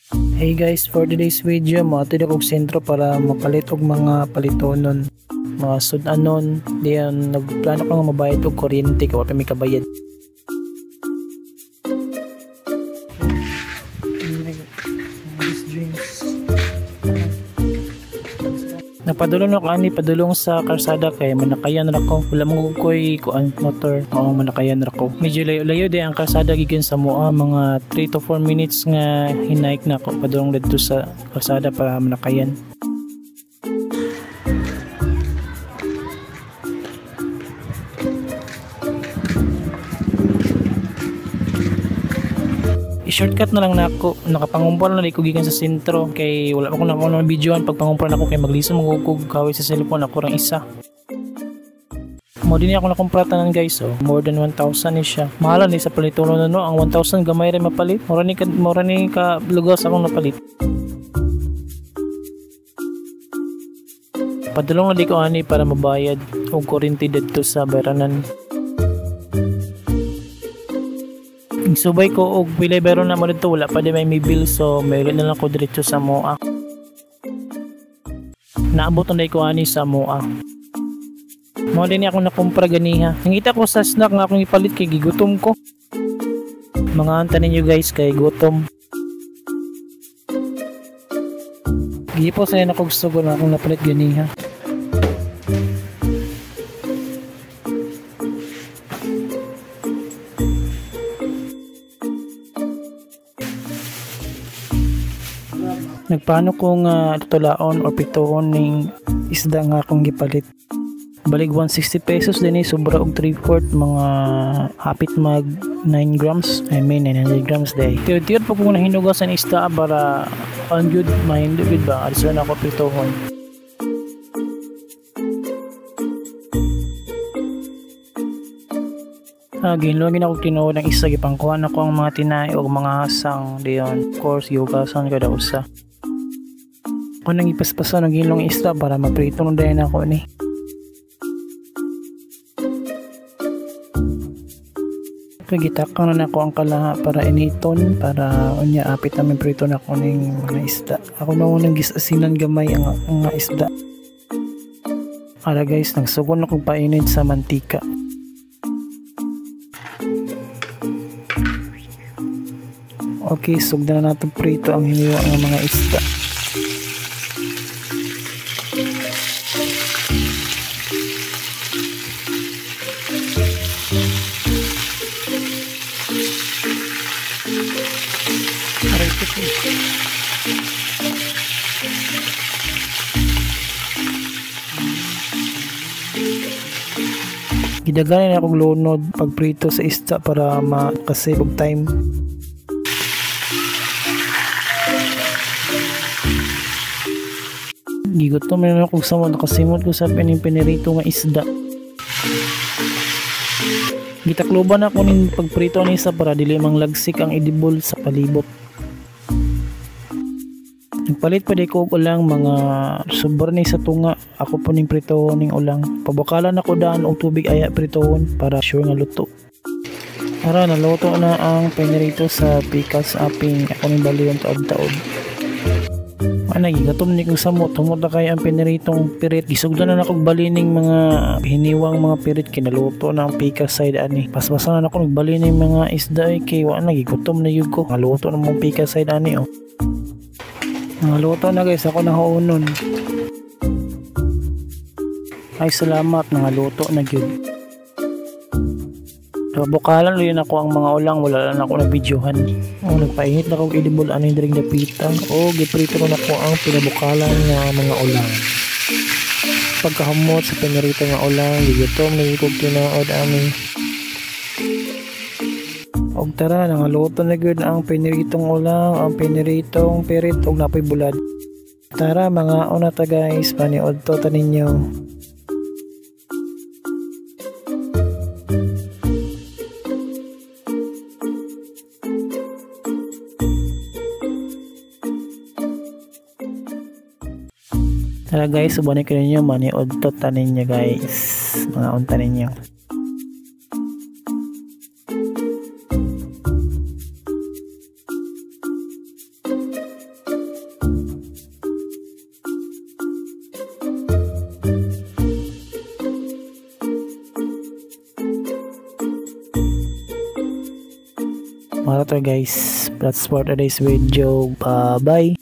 Hey guys, for today's video, matid akong sentro para mapalit og mga palitonon. Mga sudanon, diyan nagplano ko nga mabayad og kuryente kaya pa may kabayad. Napadulong ako ani padulong sa karsada kay manakayan ra ko. Wala mo koy kuan motor, mao manakayan ra ko. Medyo layo-layo di ang karsada gikan sa moa, mga 3 to 4 minutes nga hinaik na ako padulong dito sa karsada para manakayan. I-shortcut na lang na ako, nakapangumpara na ko gikan sa sentro kay wala pa ko na ako videoan pag pangumpara na ako kay magliso magugug kawit sa cellphone ako rang isa. Mo din ako nakumpratanan guys, so more than 1,000 ni siya. Mahal ni sa palitono na no, ang 1,000 gamay ra mapalit. Mura ni ka lugos akong napalit. Padulong na di ko ani para mabayad og kuryente dito sa bayranan. Subay ko og pilay pero na mo dito wala pa di may bill, so mayroon na lang ko diretso sa moa. Naabot na ko ani sa moa. Mo din ako nakumpra ganiha. Nangita ko sa snack nga akong ipalit kay gigutom ko. Mga anta ninyo guys kay gutom. Gipo sa na ko gusto ko na akong napalit ganiha. Nagpaano kong tulaon o pitoon ng isda nga akong gipalit. Balig 160 pesos din sobra og 3/4 mga hapit mag 9 grams. I mean 900 grams day. Tiyod po kung nahinugasan isda para on good mind good ba? Also na ako pitoon. Ginlogin ako tinuod ng isa gipangkuhan ako ang mga tinay o mga hasang diyon. Of course, yugasan kada usa. Ako nang ipaspasan ng ginlong isda para maprito nung dayan ako ni. Kagitakang na ako ang kalaha para initon para unya apit namin prito na ako ng mga isda. Ako na unang gisasinan gamay ang mga isda. Ara guys, nagsugon akong painit sa mantika. Okay, sugdan na natin prito ang hiniwa ng mga isda. Gidaganan akong lunod pagprito sa isda para makasave og time. Gigutom na akong samot, nakasimot ko sa pinirito nga isda. Gitakloban ako ning pagprito ni isa para dili manglagsik ang edible sa palibot. Nagpalit pa di ko og ulang mga sobra ni sa tunga. Ako po ning pritohon ning ulang. Pabakalan ako daan og tubig aya pritohon para sure nga luto. Ara naluto na ang pinirito sa pickles aping ako ning baliyon taod-taod. Gigatom ni kong samot tumuta kay ang piniritong pirit. Gisugdan na akong balining mga hiniwang mga pirit kinaluto na ang pika side ani. Paspasan na ako nagbalining mga isda kay wala gigutom na yug ko. Naluto na mong pika side ani oh. Naluto na guys, ako nahaunon. Ay salamat, nangaluto na gyud. Bukalan luyan ako ang mga ulang, wala lang ako na videohan. Nagpainit na akong edible ano yung daring napitang. Giprito ko na ko ang pinabukalan nga mga ulang. Pagkahamot sa pinarito nga ulang, gigitom na ikog tinaod ani. Og tara, nangaluto na gyud ang piniritong ulang, ang piniritong pirit og napoy bulad. Tara mga una ta guys, paniod to ta ninyo. Tara guys, subunin ko ninyo maniod to tanin nyo guys, mga unta ninyo. Mara to guys. That's for today's video. Bye.